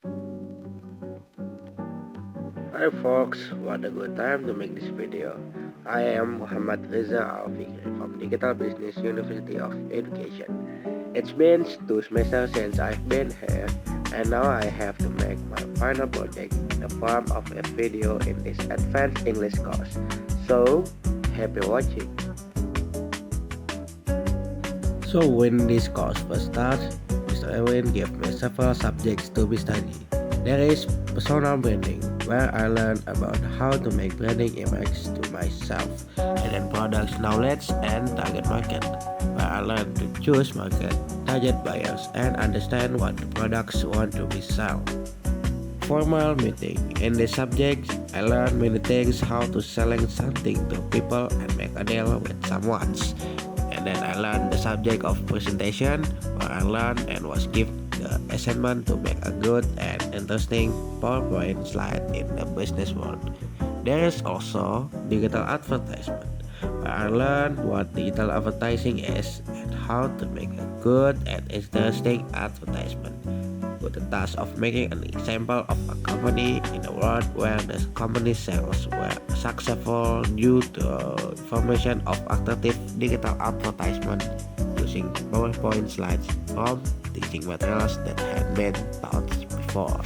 Hi folks, what a good time to make this video. I am Muhammad Reza Al-Fikri from Digital Business University of Education. It's been 2 semesters since I've been here, and now I have to make my final project in the form of a video in this advanced English course. So, happy watching. So when this course first started, Mr. Erwin gave me several subjects to be studied. There is personal branding, where I learned about how to make branding image to myself, and then products knowledge and target market, where I learned to choose market, target buyers, and understand what the products want to be sold. Formal meeting. In this subject, I learned many things how to selling something to people and make a deal with someone. And then I learned the subject of presentation, where I learned and was given the assignment to make a good and interesting PowerPoint slide in the business world. There is also digital advertisement, where I learned what digital advertising is and how to make a good and interesting advertisement. With the task of making an example of a company in a world where the company sales were successful due to information of attractive digital advertisement using PowerPoint slides from teaching materials that had been taught before.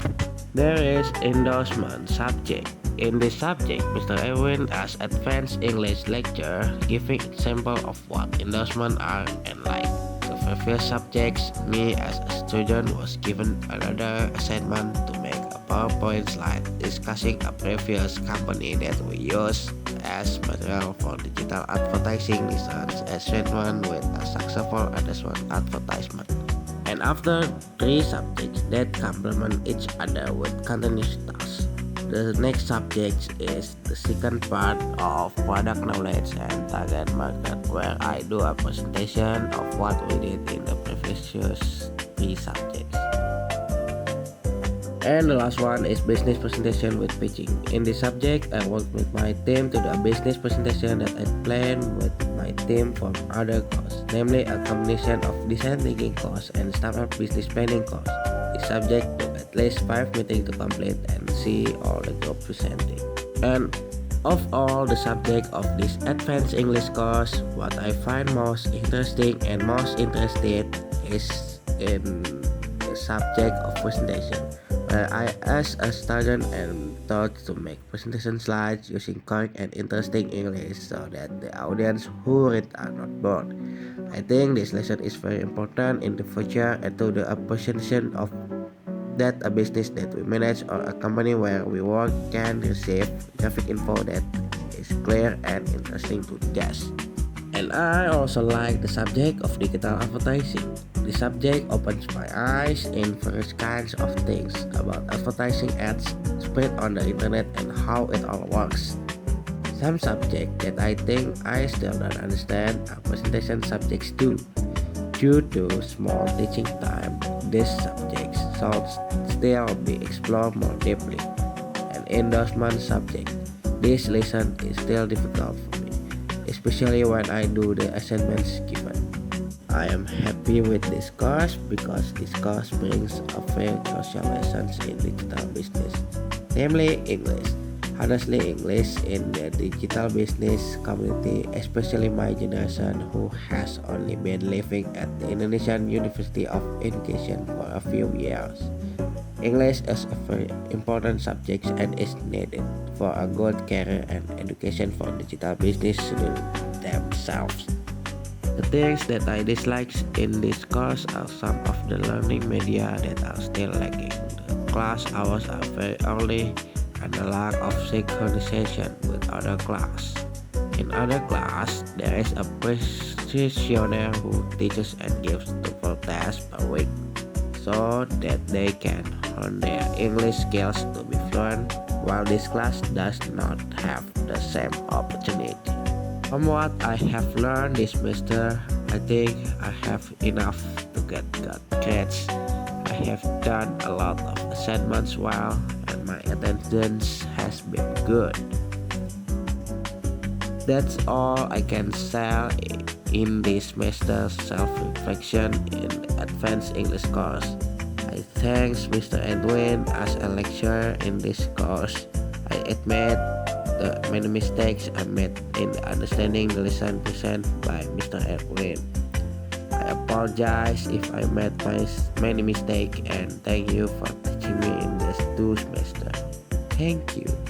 There is endorsement subject. In this subject, Mr. Erwin as advanced English lecturer giving example of what endorsement are and like the previous subjects, me as a student was given another assignment to make a PowerPoint slide discussing a previous company that we use as material for digital advertising research assignment with a successful advertisement. And after 3 subjects that complement each other with continuous tasks, the next subject is the second part of product knowledge and target market, where I do a presentation of what we did in the previous 3 subjects. And the last one is business presentation with pitching. In this subject, I work with my team to do a business presentation that I plan with my team from other courses, namely a combination of design thinking course and startup business planning course. Is subject to at least 5 meetings to complete and see all the group presenting. And of all the subject of this advanced English course, what I find most interesting and most interested is in the subject of presentation, where I as a student am taught to make presentation slides using correct and interesting English so that the audience who read are not bored. I think this lesson is very important in the future and to the appreciation of that a business that we manage or a company where we work can receive graphic info that is clear and interesting to the guests. And I also like the subject of digital advertising. The subject opens my eyes in various kinds of things about advertising ads spread on the internet and how it all works. Some subjects that I think I still don't understand are presentation subjects too. Due to small teaching time, these subjects should still be explored more deeply. An endorsement subject. This lesson is still difficult for me, especially when I do the assignments given. I am happy with this course because this course brings a very crucial lessons in digital business, namely English. Honestly, English in the digital business community, especially my generation who has only been living at the Indonesian University of Education for a few years. English is a very important subject and is needed for a good career and education for digital business students themselves. The things that I dislike in this course are some of the learning media that are still lacking. The class hours are very early and the lack of synchronization with other class. In other class, there is a practitioner who teaches and gives 2 tests per week so that they can hone their English skills to be fluent, while this class does not have the same opportunity. From what I have learned this semester, I think I have enough to get good grades. I have done a lot of assignments well and my attendance has been good. That's all I can say in this semester self-reflection in advanced English course. I Thanks, Mr. Edwin. As a lecturer in this course, I admit the many mistakes I made in understanding the lesson presented by Mr. Edwin. I apologize if I made many mistakes, and thank you for teaching me in this 2 semesters. Thank you.